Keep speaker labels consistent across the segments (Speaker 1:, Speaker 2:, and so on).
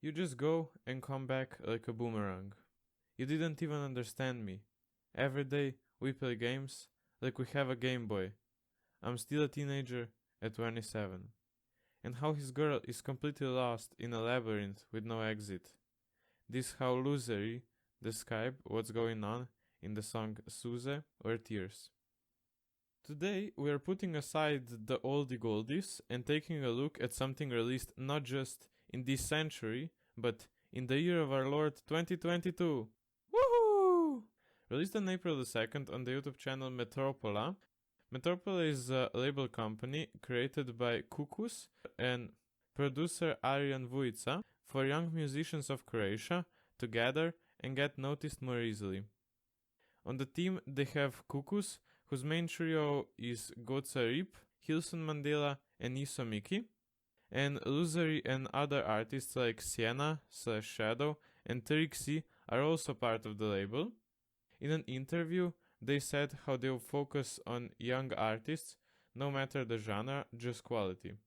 Speaker 1: You just go and come back like a boomerang. You didn't even understand me. Every day we play games like we have a Game Boy. I'm still a teenager at 27. And how his girl is completely lost in a labyrinth with no exit. This how LUZEri describe what's going on in the song Suze or Tears. Today we are putting aside the oldie goldies and taking a look at something released not just in this century, but in the year of our Lord 2022. Woohoo! Released on April the 2nd on the YouTube channel Metropola. Metropola is a label company created by Kukus and producer Arjan Vujica for young musicians of Croatia to gather and get noticed more easily. On the team they have Kukus, whose main trio is LUZEri, Hilson Mandela and Ixevi, and LUZEri and other artists like Sjena, Shadow and Trixie are also part of the label. In an interview, they said how they will focus on young artists, no matter the genre, just quality.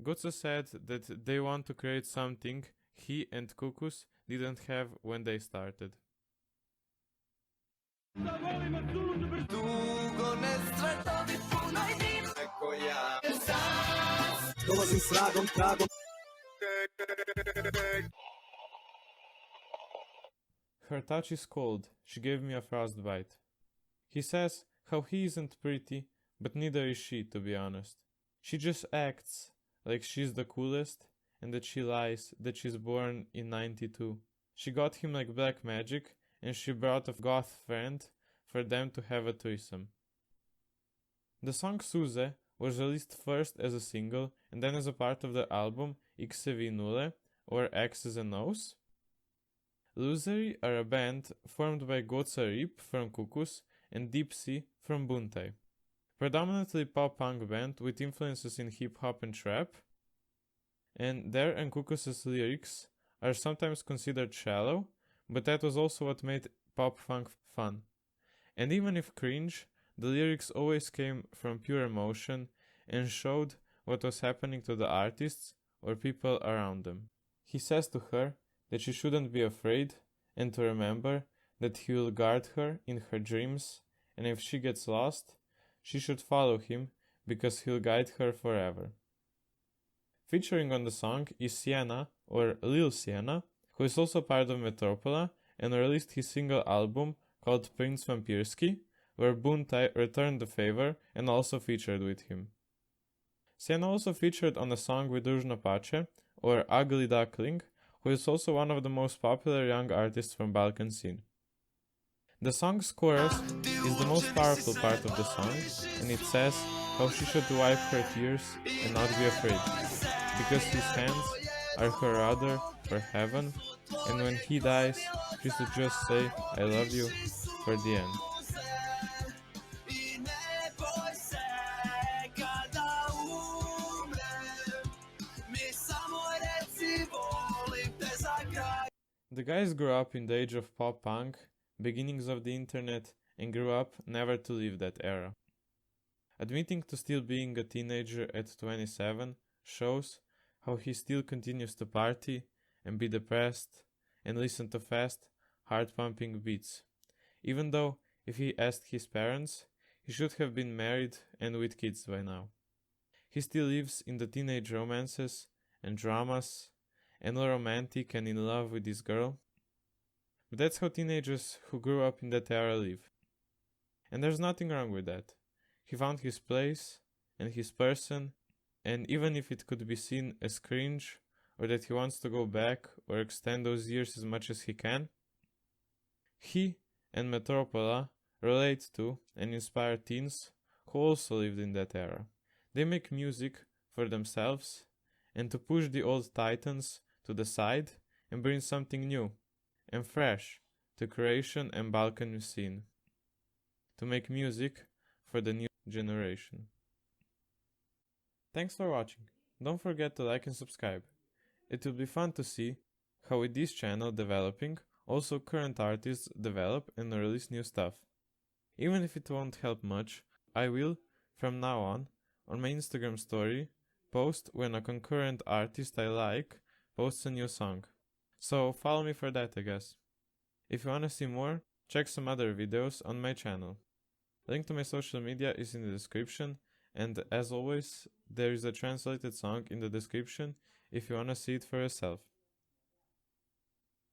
Speaker 1: Goca said that they want to create something he and Kukus didn't have when they started. Her touch is cold, she gave me a frostbite. He says how he isn't pretty, but neither is she, to be honest. She just acts like she's the coolest, and that she lies that she's born in 92. She got him like black magic, and she brought a goth friend for them to have a threesome. The song Suze was released first as a single and then as a part of the album Ixevi Nule, or X's and O's. LUZEri are a band formed by LUZEri from Kukus and Deep Sea from Buntai. Predominantly pop-punk band with influences in hip-hop and trap, and their and Kukus' lyrics are sometimes considered shallow, but that was also what made pop-punk fun. And even if cringe, the lyrics always came from pure emotion and showed what was happening to the artists or people around them. He says to her that she shouldn't be afraid and to remember that he will guard her in her dreams, and if she gets lost, she should follow him because he'll guide her forever. Featuring on the song is Sjena, or Lil Sjena, who is also part of Metropola and released his single album called Prince Vampirski, where Buntai returned the favor and also featured with him. Sjena also featured on a song with Ružno Pače, or Ugly Duckling, who is also one of the most popular young artists from Balkan scene. The song's chorus is the most powerful part of the song, and it says how she should wipe her tears and not be afraid, because his hands are her rudder for heaven, and when he dies, she should just say, I love you, for the end. The guys grew up in the age of pop-punk, beginnings of the internet, and grew up never to leave that era. Admitting to still being a teenager at 27 shows how he still continues to party and be depressed and listen to fast, heart-pumping beats, even though if he asked his parents, he should have been married and with kids by now. He still lives in the teenage romances and dramas, and romantic and in love with this girl. But that's how teenagers who grew up in that era live. And there's nothing wrong with that. He found his place and his person, and even if it could be seen as cringe, or that he wants to go back or extend those years as much as he can, he and Metropola relate to and inspire teens who also lived in that era. They make music for themselves and to push the old titans to the side and bring something new and fresh to Croatian and Balkan scene, to make music for the new generation. Thanks for watching. Don't forget to like and subscribe. It will be fun to see how with this channel developing, also current artists develop and release new stuff. Even if it won't help much, I will, from now on my Instagram story, post when a concurrent artist I like posts a new song. So follow me for that, I guess. If you wanna see more, check some other videos on my channel. Link to my social media is in the description, and as always, there is a translated song in the description if you wanna see it for yourself.